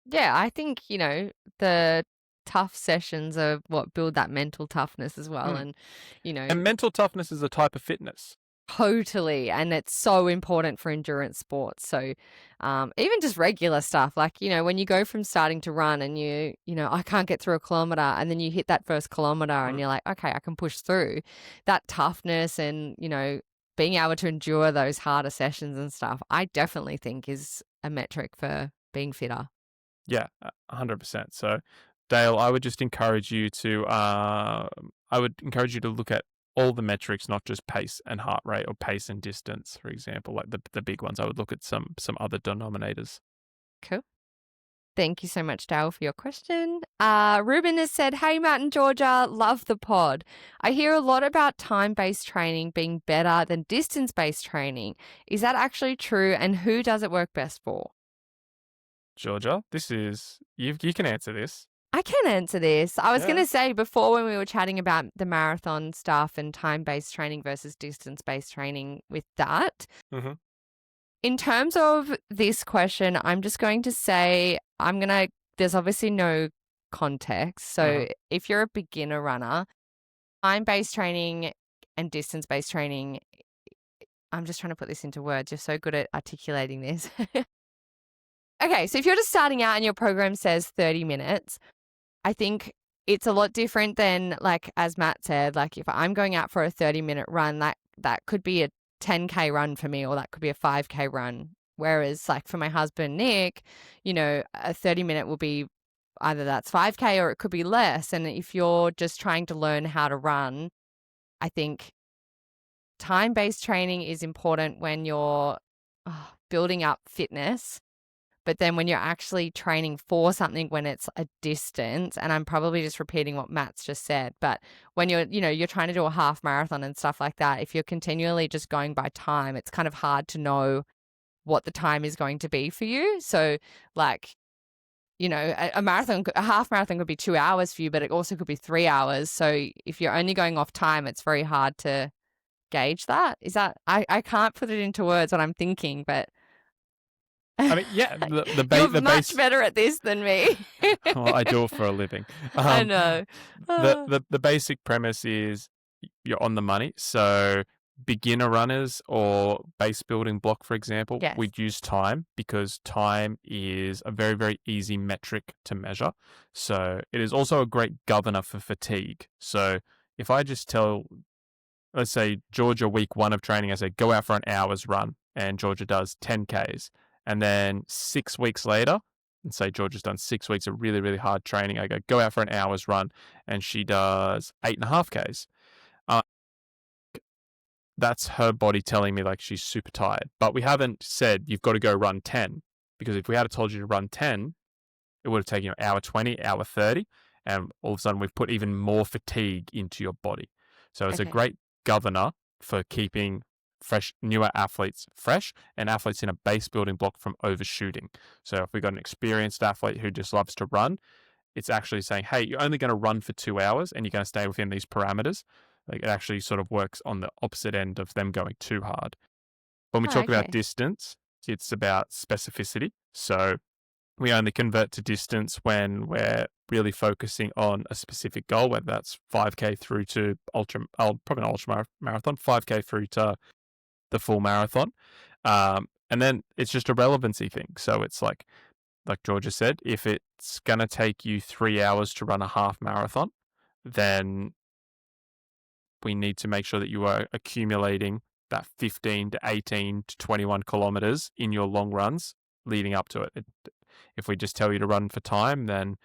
Yeah, I think, the tough sessions are what build that mental toughness as well. And, And mental toughness is a type of fitness. Totally. And it's so important for endurance sports. So even just regular stuff, like, when you go from starting to run and I can't get through a kilometer, and then you hit that first kilometer and you're like, okay, I can push through. That toughness and, being able to endure those harder sessions and stuff, I definitely think is a metric for being fitter. Yeah, 100%. So, Dale, I would just encourage you to look at all the metrics, not just pace and heart rate or pace and distance, for example, like the big ones. I would look at some other denominators. Cool. Thank you so much, Dale, for your question. Ruben has said, hey, Matt and Georgia, love the pod. I hear a lot about time-based training being better than distance-based training. Is that actually true, and who does it work best for? Georgia, you can answer this. I can answer this. I was going to say before, when we were chatting about the marathon stuff and time-based training versus distance-based training with that. Mm-hmm. In terms of this question, I'm just going to say there's obviously no context. So if you're a beginner runner, time-based training and distance-based training, I'm just trying to put this into words. You're so good at articulating this. Okay, so if you're just starting out and your program says 30 minutes, I think it's a lot different than, like, as Matt said, like if I'm going out for a 30-minute run, that could be a 10K run for me, or that could be a 5K run. Whereas like for my husband, Nick, a 30-minute will be either that's 5K or it could be less. And if you're just trying to learn how to run, I think time-based training is important when you're building up fitness. But then when you're actually training for something, when it's a distance, and I'm probably just repeating what Matt's just said, but when you're trying to do a half marathon and stuff like that, if you're continually just going by time, it's kind of hard to know what the time is going to be for you. So like, a half marathon could be 2 hours for you, but it also could be 3 hours. So if you're only going off time, it's very hard to gauge that. I can't put it into words what I'm thinking, but I mean, yeah, you're much better at this than me. Well, I do it for a living. I know. The basic premise is you're on the money. So beginner runners or base building block, for example, we'd use time, because time is a very, very easy metric to measure. So it is also a great governor for fatigue. So if I just tell, let's say Georgia week 1 of training, I say go out for an hour's run, and Georgia does 10Ks. And then 6 weeks later, and say Georgia's done 6 weeks of really, really hard training, I go out for an hour's run, and she does 8.5Ks. That's her body telling me like she's super tired. But we haven't said you've got to go run 10, because if we had told you to run 10, it would have taken you hour 20, hour 30, and all of a sudden we've put even more fatigue into your body. So it's a great governor for keeping newer athletes fresh, and athletes in a base building block from overshooting. So if we've got an experienced athlete who just loves to run, it's actually saying, hey, you're only going to run for 2 hours and you're going to stay within these parameters. Like, it actually sort of works on the opposite end of them going too hard. When we talk about distance, it's about specificity. So we only convert to distance when we're really focusing on a specific goal, whether that's 5K through to probably an ultra marathon, 5K through to the full marathon. And then it's just a relevancy thing. So it's like Georgia said, if it's going to take you 3 hours to run a half marathon, then we need to make sure that you are accumulating that 15 to 18 to 21 kilometers in your long runs leading up to it. If we just tell you to run for time, then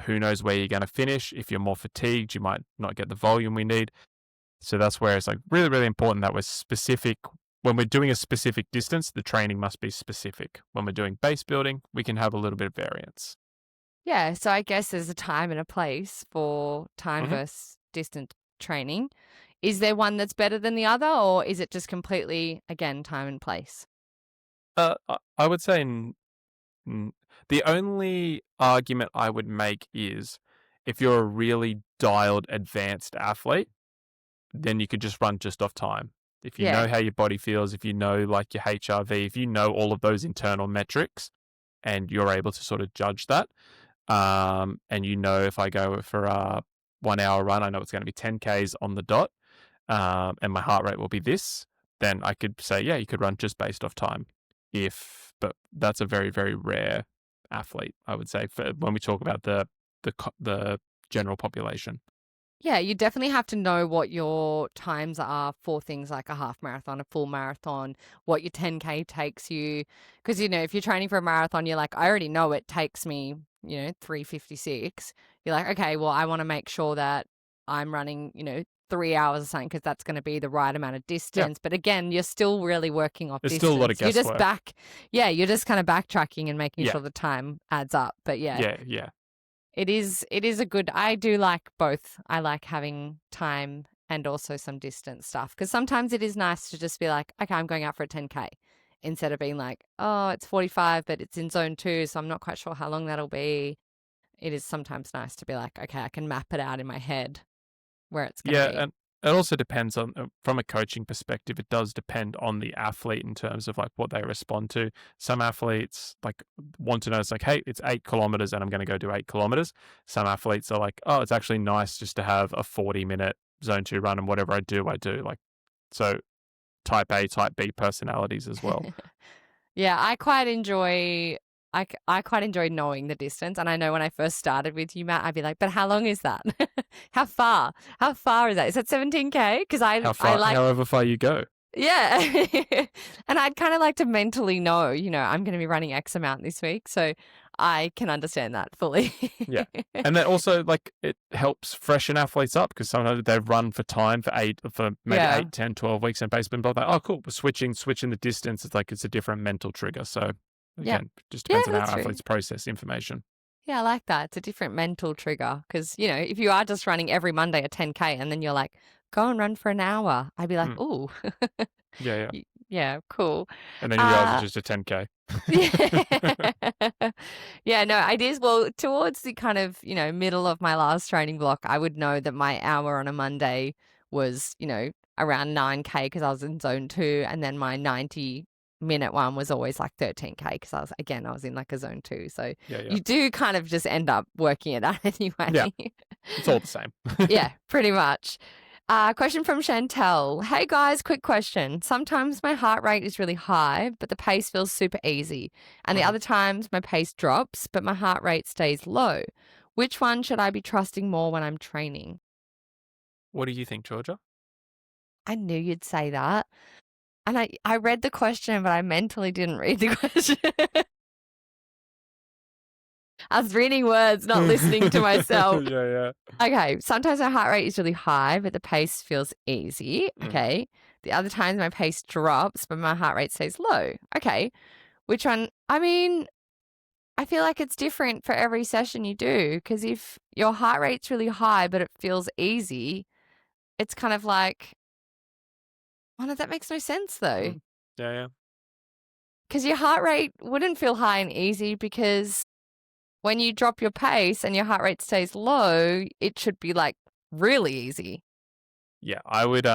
who knows where you're going to finish. If you're more fatigued, you might not get the volume we need. So that's where it's like really, really important that we're specific. When we're doing a specific distance, the training must be specific. When we're doing base building, we can have a little bit of variance. Yeah, so I guess there's a time and a place for time versus distance training. Is there one that's better than the other, or is it just completely, again, time and place? I would say the only argument I would make is if you're a really dialed, advanced athlete, then you could just run just off time. If you know how your body feels, if you know like your HRV, if you know all of those internal metrics and you're able to sort of judge that, and you know if I go for a 1 hour run, I know it's going to be 10 Ks on the dot, and my heart rate will be this, then I could say, yeah, you could run just based off time. But that's a very, very rare athlete, I would say, when we talk about the general population. Yeah, you definitely have to know what your times are for things like a half marathon, a full marathon, what your 10K takes you. Because, if you're training for a marathon, you're like, I already know it takes me, 3:56. You're like, okay, well, I want to make sure that I'm running, 3 hours or something because that's going to be the right amount of distance. But again, you're still really working off There's distance. still a lot of guesswork. You're just kind of backtracking and making sure the time adds up. But yeah. It is a good, I do like both. I like having time and also some distance stuff because sometimes it is nice to just be like, okay, I'm going out for a 10K instead of being like, oh, it's 45, but it's in zone 2, so I'm not quite sure how long that'll be. It is sometimes nice to be like, okay, I can map it out in my head where it's going to be. And it also depends on, from a coaching perspective, it does depend on the athlete in terms of like what they respond to. Some athletes like want to know, it's like, hey, it's 8 kilometers and I'm going to go do 8 kilometers. Some athletes are like, oh, it's actually nice just to have a 40-minute zone 2 run, and whatever I do. Like, so type A, type B personalities as well. Yeah, I quite enjoy knowing the distance. And I know when I first started with you, Matt, I'd be like, but how long is that? How far? How far is that? Is that 17K? Because I like however far you go. Yeah. And I'd kind of like to mentally know, I'm going to be running X amount this week. So I can understand that fully. Yeah. And then also like it helps freshen athletes up because sometimes they've run for time for 8, 10, 12 weeks and basically been like, oh, cool, we're switching the distance. It's like it's a different mental trigger. So again, just depends on how athletes process information. Yeah, I like that. It's a different mental trigger because, if you are just running every Monday a 10K and then you're like, go and run for an hour, I'd be like, ooh. Yeah. Yeah, cool. And then you realize it's just a 10K. Yeah, no, it is. Well, towards the kind of, middle of my last training block, I would know that my hour on a Monday was, around 9K because I was in zone 2. And then my 90-minute one was always like 13K because I was in like a zone 2. So you do kind of just end up working it out anyway. Yeah, it's all the same. Yeah, pretty much. Question from Chantel. Hey guys, quick question. Sometimes my heart rate is really high, but the pace feels super easy. And the other times my pace drops, but my heart rate stays low. Which one should I be trusting more when I'm training? What do you think, Georgia? I knew you'd say that. And I read the question, but I mentally didn't read the question. I was reading words, not listening to myself. Yeah. Okay, sometimes my heart rate is really high, but the pace feels easy. Okay. The other times my pace drops, but my heart rate stays low. Okay. Which one? I mean, I feel like it's different for every session you do because if your heart rate's really high, but it feels easy, it's kind of like, well, that makes no sense though. Yeah. Because your heart rate wouldn't feel high and easy because when you drop your pace and your heart rate stays low, it should be like really easy. Yeah, I would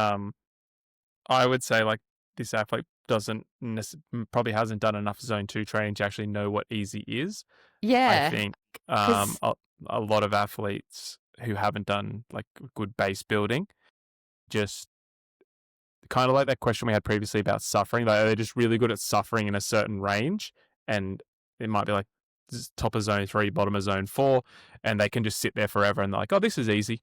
say like this athlete probably hasn't done enough zone 2 training to actually know what easy is. Yeah. I think a lot of athletes who haven't done like good base building just kind of like that question we had previously about suffering. Like, they're just really good at suffering in a certain range, and it might be like top of zone 3, bottom of zone 4, and they can just sit there forever and they're like, oh, this is easy.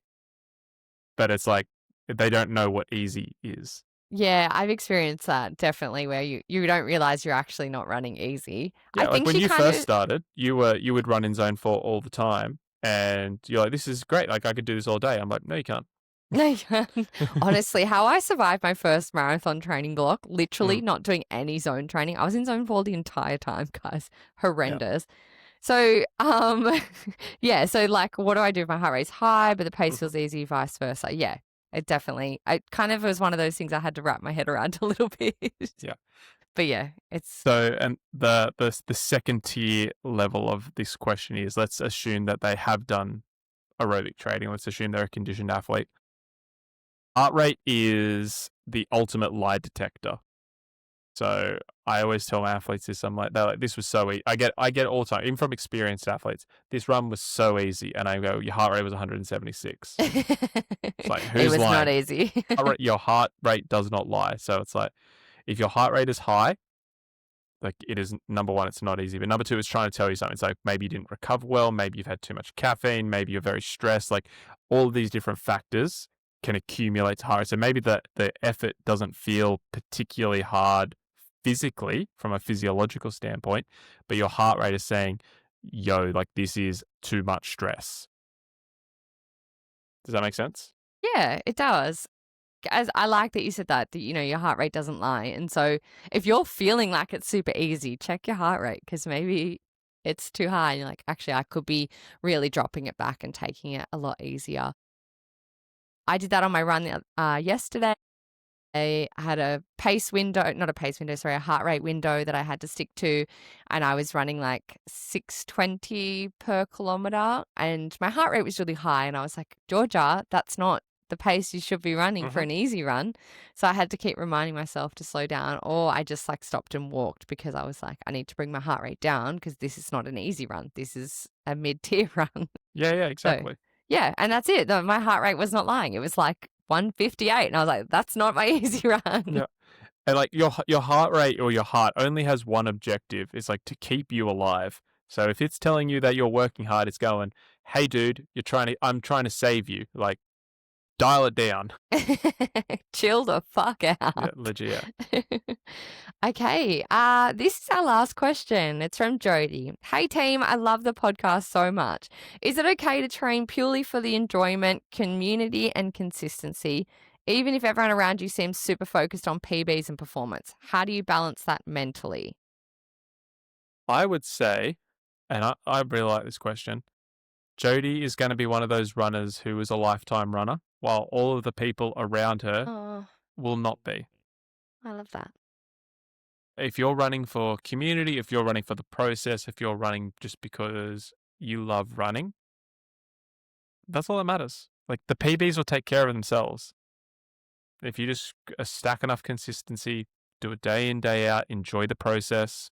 But it's like they don't know what easy is. Yeah, I've experienced that definitely, where you don't realize you're actually not running easy. I Yeah, like think when she you kind first of started, you would run in zone 4 all the time, and you're like, this is great. Like, I could do this all day. I'm like, no, you can't. no, you can't. Honestly, how I survived my first marathon training block, literally not doing any zone training. I was in zone 4 the entire time, guys. Yeah. Horrendous. So, yeah, so like, what do I do if my heart rate's high, but the pace feels easy, vice versa? Yeah, it kind of was one of those things I had to wrap my head around a little bit. Yeah. But yeah, it's So, and the second tier level of this question is, let's assume that they have done aerobic training. Let's assume they're a conditioned athlete. Heart rate is the ultimate lie detector. So I always tell my athletes this. I'm like, they're like, this was so easy. I get it all the time, even from experienced athletes. This run was so easy, and I go, your heart rate was 176. It's like, who's it was lying? not easy. Your heart rate does not lie. So it's like, if your heart rate is high, like, it is, number one, it's not easy. But number two, it's trying to tell you something. It's like, maybe you didn't recover well. Maybe you've had too much caffeine. Maybe you're very stressed. Like, all of these different factors can accumulate to heart rate. So maybe the effort doesn't feel particularly hard physically from a physiological standpoint, but your heart rate is saying, yo, like, this is too much stress. Does that make sense? Yeah, it does. As I like that you said that, your heart rate doesn't lie. And so if you're feeling like it's super easy, check your heart rate, because maybe it's too high. And you're like, actually, I could be really dropping it back and taking it a lot easier. I did that on my run yesterday. I had a heart rate window that I had to stick to. And I was running like 620 per kilometer. And my heart rate was really high. And I was like, Georgia, that's not the pace you should be running for an easy run. So I had to keep reminding myself to slow down, or I just like stopped and walked, because I was like, I need to bring my heart rate down, because this is not an easy run. This is a mid-tier run. Yeah, exactly. So, yeah, and that's it. My heart rate was not lying. It was like 158, and I was like, that's not my easy run. Yeah. And like, your heart rate or your heart only has one objective. It's like to keep you alive. So if it's telling you that you're working hard, it's going, hey dude, I'm trying to save you. Like, dial it down. Chill the fuck out. Yeah, legit. Yeah. Okay, this is our last question. It's from Jody. Hey team, I love the podcast so much. Is it okay to train purely for the enjoyment, community, and consistency, even if everyone around you seems super focused on PBs and performance? How do you balance that mentally? I would say, and I really like this question, Jody is going to be one of those runners who is a lifetime runner, while all of the people around her will not be. I love that. If you're running for community, if you're running for the process, if you're running just because you love running, that's all that matters. Like, the PBs will take care of themselves. If you just stack enough consistency, do it day in, day out, enjoy the process,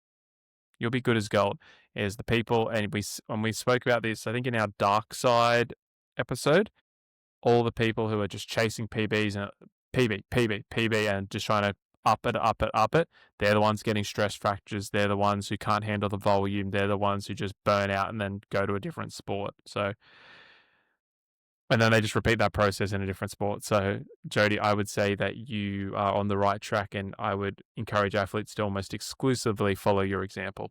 you'll be good as gold. Is the people, and when we spoke about this, I think in our dark side episode, all the people who are just chasing PBs and PB, and just trying to up it, they're the ones getting stress fractures. They're the ones who can't handle the volume. They're the ones who just burn out and then go to a different sport. So, and then they just repeat that process in a different sport. So, Jody, I would say that you are on the right track, and I would encourage athletes to almost exclusively follow your example.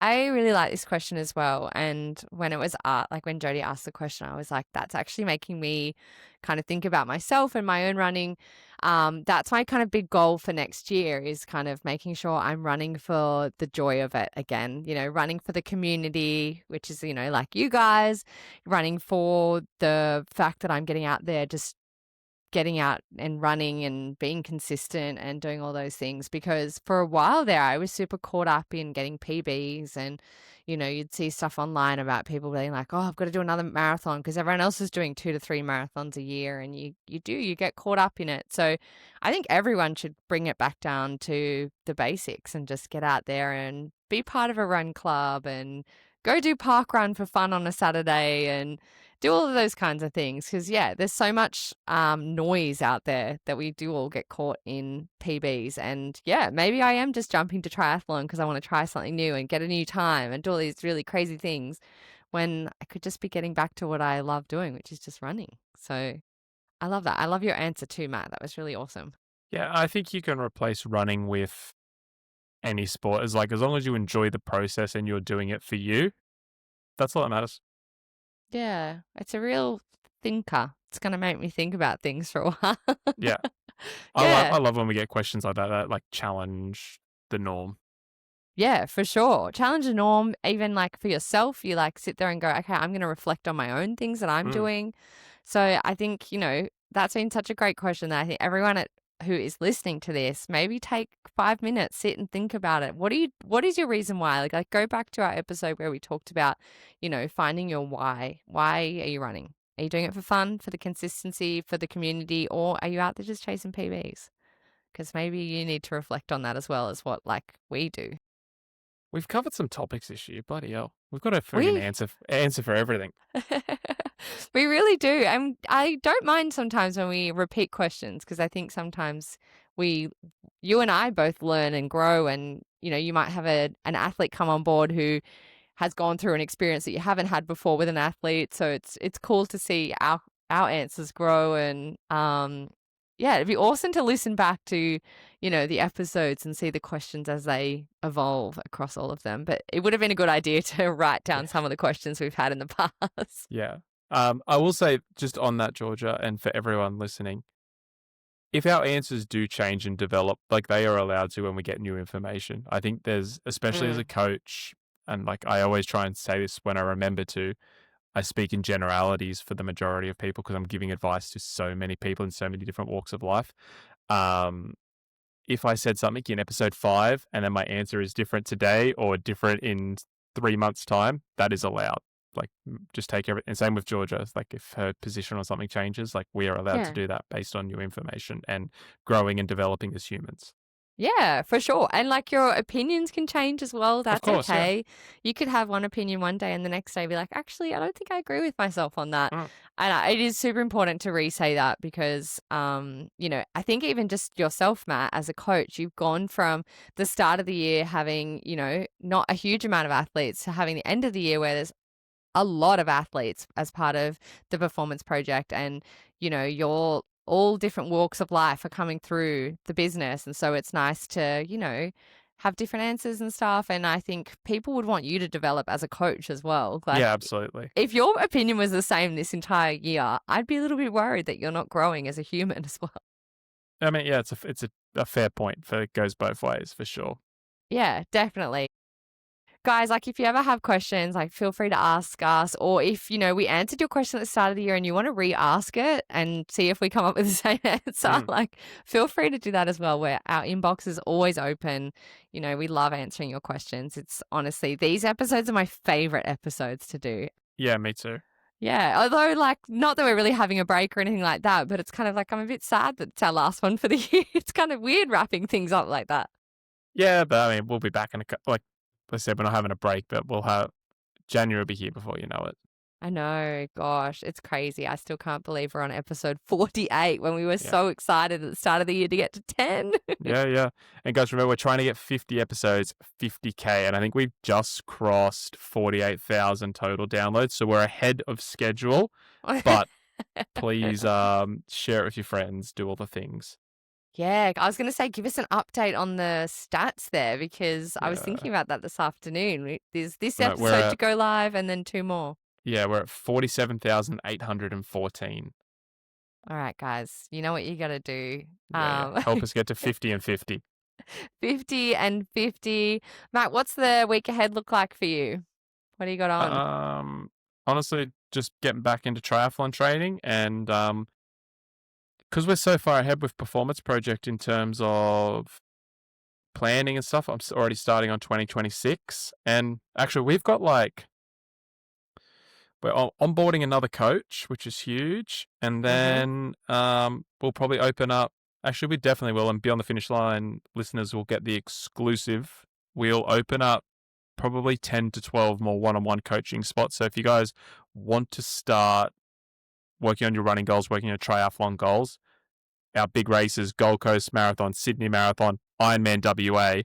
I really like this question as well. And when it was when Jody asked the question, I was like, that's actually making me kind of think about myself and my own running. That's my kind of big goal for next year, is kind of making sure I'm running for the joy of it again, running for the community, which is, like you guys, running for the fact that I'm getting out there, just getting out and running and being consistent and doing all those things. Because for a while there, I was super caught up in getting PBs, and, you'd see stuff online about people being like, oh, I've got to do another marathon because everyone else is doing 2 to 3 marathons a year. And you get caught up in it. So I think everyone should bring it back down to the basics and just get out there and be part of a run club and go do park run for fun on a Saturday, and do all of those kinds of things. Because, yeah, there's so much noise out there that we do all get caught in PBs. And, yeah, maybe I am just jumping to triathlon because I want to try something new and get a new time and do all these really crazy things when I could just be getting back to what I love doing, which is just running. So I love that. I love your answer too, Matt. That was really awesome. Yeah, I think you can replace running with any sport as long as you enjoy the process and you're doing it for you. That's all that matters. Yeah, it's a real thinker. It's going to make me think about things for a while. Yeah. Yeah. I love when we get questions like that challenge the norm. Yeah, for sure. Challenge the norm, even for yourself, you sit there and go, okay, I'm going to reflect on my own things that I'm doing. So I think, that's been such a great question that I think everyone who is listening to this, maybe take 5 minutes, sit and think about it. What is your reason why? Go back to our episode where we talked about, finding your why. Why are you running? Are you doing it for fun, for the consistency, for the community, or are you out there just chasing PBs? Because maybe you need to reflect on that as well as what we do. We've covered some topics this year. Bloody hell. We've got a friggin' answer for everything. We really do. And I don't mind sometimes when we repeat questions because I think sometimes you and I both learn and grow, and, you might have an athlete come on board who has gone through an experience that you haven't had before with an athlete. So it's cool to see our answers grow. And yeah, it'd be awesome to listen back to, the episodes and see the questions as they evolve across all of them. But it would have been a good idea to write down some of the questions we've had in the past. Yeah. I will say just on that, Georgia, and for everyone listening, if our answers do change and develop, they are allowed to when we get new information. I think especially as a coach, and I always try and say this when I remember to, I speak in generalities for the majority of people because I'm giving advice to so many people in so many different walks of life. If I said something in episode 5 and then my answer is different today or different in 3 months' time, that is allowed. Just take everything. And same with Georgia. If her position or something changes, we are allowed to do that based on new information and growing and developing as humans. Yeah, for sure. And your opinions can change as well. That's course, okay. Yeah. You could have one opinion one day and the next day be like, actually, I don't think I agree with myself on that. And it is super important to re-say that because, I think even just yourself, Matt, as a coach, you've gone from the start of the year having, not a huge amount of athletes to having the end of the year where there's a lot of athletes as part of the performance project. And, you're all different walks of life are coming through the business. And so it's nice to, have different answers and stuff. And I think people would want you to develop as a coach as well. Yeah, absolutely. If your opinion was the same this entire year, I'd be a little bit worried that you're not growing as a human as well. I mean, yeah, it's a fair point. It goes both ways for sure. Yeah, definitely. Guys, if you ever have questions, feel free to ask us. Or if, we answered your question at the start of the year and you want to re-ask it and see if we come up with the same answer, feel free to do that as well, where our inbox is always open. We love answering your questions. It's honestly, these episodes are my favorite episodes to do. Yeah, me too. Yeah, although not that we're really having a break or anything like that, but it's kind of I'm a bit sad that it's our last one for the year. It's kind of weird wrapping things up like that. Yeah, but I mean, we'll be back in like I said, we're not having a break, but January will be here before you know it. I know, gosh, it's crazy. I still can't believe we're on episode 48 when we were so excited at the start of the year to get to 10. Yeah. And guys, remember, we're trying to get 50 episodes, 50K, and I think we've just crossed 48,000 total downloads, so we're ahead of schedule. But please share it with your friends, do all the things. Yeah, I was going to say, give us an update on the stats there because I was thinking about that this afternoon. There's this episode to go live and then 2 more. Yeah, we're at 47,814. All right, guys, you know what you got to do. Help us get to 50 and 50. 50 and 50. Matt, what's the week ahead look like for you? What do you got on? Honestly, just getting back into triathlon training and because we're so far ahead with Performance Project in terms of planning and stuff, I'm already starting on 2026. And actually, we've got we're onboarding another coach, which is huge. And then we'll probably open up. Actually, we definitely will. And Beyond the Finish Line listeners will get the exclusive. We'll open up probably 10 to 12 more one-on-one coaching spots. So if you guys want to start working on your running goals, working on your triathlon goals, our big races, Gold Coast Marathon, Sydney Marathon, Ironman WA,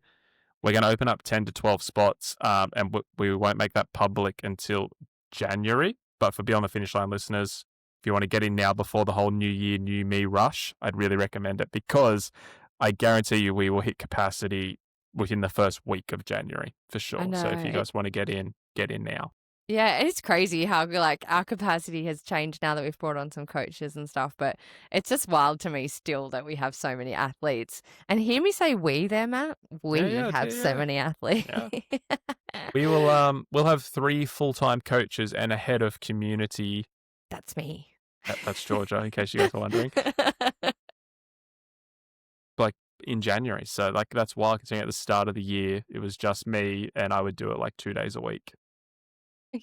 we're going to open up 10 to 12 spots, and we won't make that public until January. But for Beyond the Finish Line listeners, if you want to get in now before the whole New Year, New Me rush, I'd really recommend it, because I guarantee you we will hit capacity within the first week of January for sure. So if you guys want to get in now. Yeah, it's crazy how like our capacity has changed now that we've brought on some coaches and stuff, but it's just wild to me still that we have so many athletes. And hear me say we there, Matt. We have so many athletes. Yeah. We will we'll have 3 full-time coaches and a head of community. That's me. That's Georgia, in case you guys are wondering. Like in January. So like that's wild, considering at the start of the year it was just me and I would do it like 2 days a week.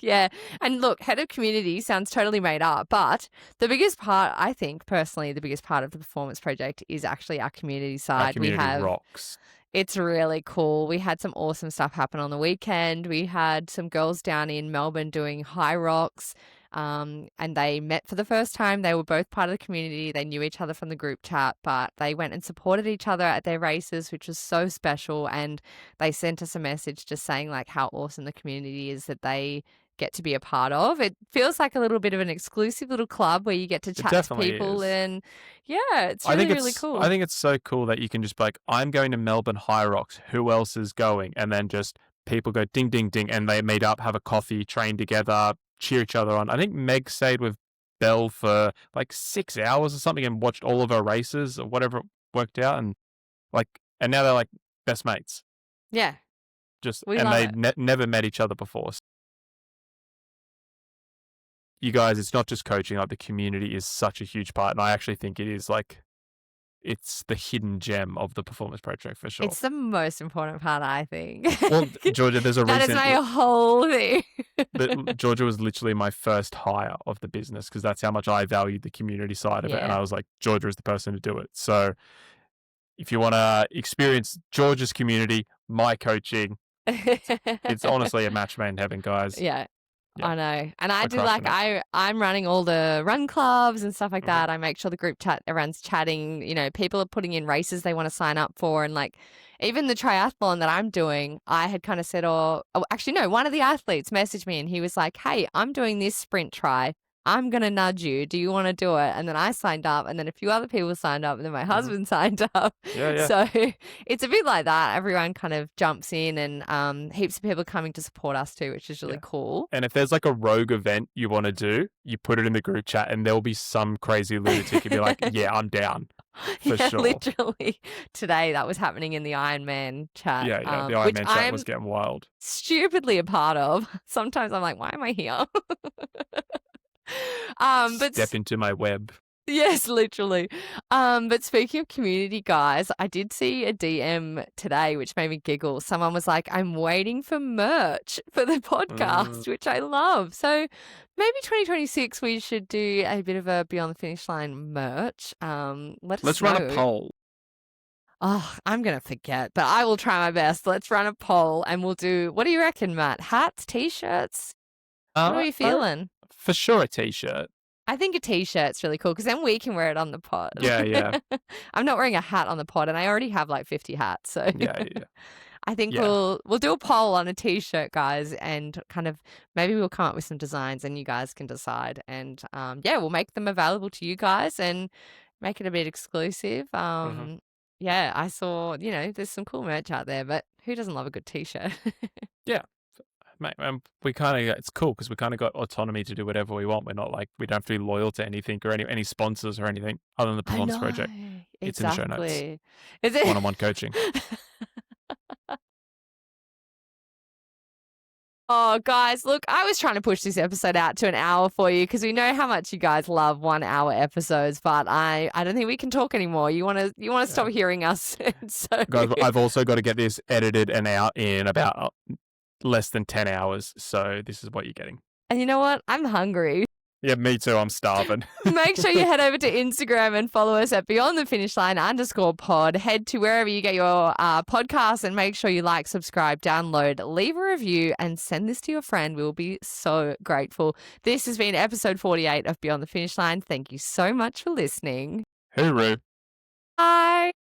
Yeah. And look, head of community sounds totally made up, but the biggest part, I think personally, the biggest part of the performance project is actually our community side. Our community rocks. It's really cool. We had some awesome stuff happen on the weekend. We had some girls down in Melbourne doing high rocks. And they met for the first time. They were both part of the community. They knew each other from the group chat, but they went and supported each other at their races, which was so special. And they sent us a message just saying like how awesome the community is that they get to be a part of. It feels like a little bit of an exclusive little club where you get to chat to people is. And yeah, it's really cool. I think it's so cool that you can just be like, I'm going to Melbourne High Rocks. Who else is going? And then just people go ding, ding, ding, and they meet up, have a coffee, train together, cheer each other on. I think Meg stayed with Belle for like 6 hours or something and watched all of her races or whatever it worked out. And now they're like best mates. Yeah. They never met each other before. You guys, it's not just coaching, like the community is such a huge part. And I actually think it is like, it's the hidden gem of the performance project for sure. It's the most important part, I think. Well, Georgia, there's a reason. That is my whole thing. But Georgia was literally my first hire of the business because that's how much I valued the community side of it. And I was like, Georgia is the person to do it. So if you want to experience Georgia's community, my coaching, it's honestly a match made in heaven, guys. Yeah. I know. And I do I'm running all the run clubs and stuff like that. I make sure the group chat, everyone's chatting, you know, people are putting in races they want to sign up for. And like even the triathlon that I'm doing, I had kind of said, actually, no, one of the athletes messaged me and he was like, hey, I'm doing this sprint tri. I'm going to nudge you. Do you want to do it? And then I signed up and then a few other people signed up and then my husband signed up. Yeah. So it's a bit like that. Everyone kind of jumps in and heaps of people coming to support us too, which is really cool. And if there's like a rogue event you want to do, you put it in the group chat and there'll be some crazy lunatic and be like, yeah, I'm down. For sure. Literally today that was happening in the Ironman chat. Yeah, the Ironman chat was getting wild. Stupidly a part of. Sometimes I'm like, why am I here? But step into my web. Yes, literally. But speaking of community, guys, I did see a DM today which made me giggle. Someone was like, I'm waiting for merch for the podcast, which I love. So maybe 2026 we should do a bit of a Beyond the Finish Line merch. Let's run a poll. Oh, I'm going to forget, but I will try my best. Let's run a poll and we'll do, what do you reckon, Matt? Hats, T-shirts? What are you feeling? For sure a T-shirt. I think a T-shirt's really cool because then we can wear it on the pod. Yeah. I'm not wearing a hat on the pod and I already have like 50 hats. So yeah. I think we'll do a poll on a T-shirt, guys, and kind of maybe we'll come up with some designs and you guys can decide. And we'll make them available to you guys and make it a bit exclusive. Yeah, I saw, there's some cool merch out there, but who doesn't love a good T-shirt? Yeah. Mate, we kind of, it's cool because we kind of got autonomy to do whatever we want. We're not like, we don't have to be loyal to anything or any sponsors or anything other than the performance project. It's in the show notes. Is it? One-on-one coaching. Oh, guys, look, I was trying to push this episode out to an hour for you because we know how much you guys love 1 hour episodes, but I don't think we can talk anymore. You want to stop hearing us. So guys, I've also got to get this edited and out in about less than 10 hours. So this is what you're getting. And you know what? I'm hungry. Yeah, me too. I'm starving. Make sure you head over to Instagram and follow us at beyondthefinishline_pod. Head to wherever you get your podcasts and make sure you like, subscribe, download, leave a review, and send this to your friend. We'll be so grateful. This has been episode 48 of Beyond the Finish Line. Thank you so much for listening. Hooroo. Bye.